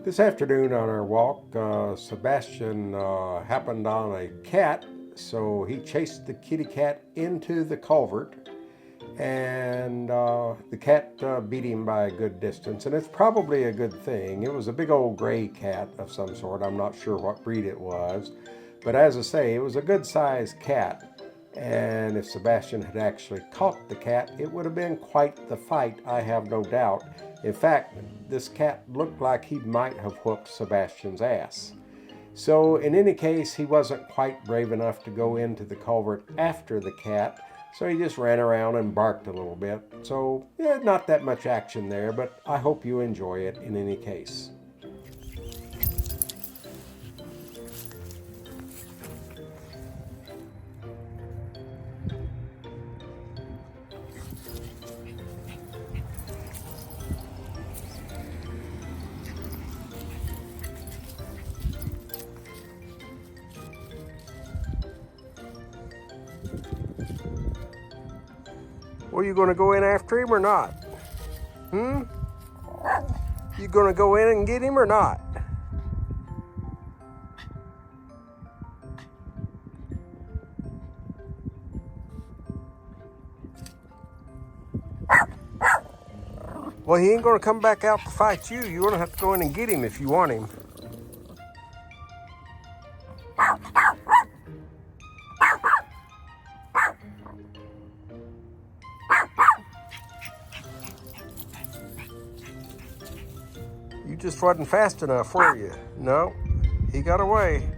This afternoon on our walk, Sebastian happened on a cat, so he chased the kitty cat into the culvert, and the cat beat him by a good distance, and it's probably a good thing. It was a big old gray cat of some sort. I'm not sure what breed it was, but as I say, it was a good sized cat. And if Sebastian had actually caught the cat, it would have been quite the fight, I have no doubt. In fact, this cat looked like he might have whooped Sebastian's ass. So in any case, he wasn't quite brave enough to go into the culvert after the cat, so he just ran around and barked a little bit. So yeah, not that much action there, but I hope you enjoy it in any case. Well, you gonna go in after him or not? Hmm? You gonna go in and get him or not? Well, he ain't gonna come back out to fight you. You're gonna have to go in and get him if you want him. You just wasn't fast enough, were you? No, he got away.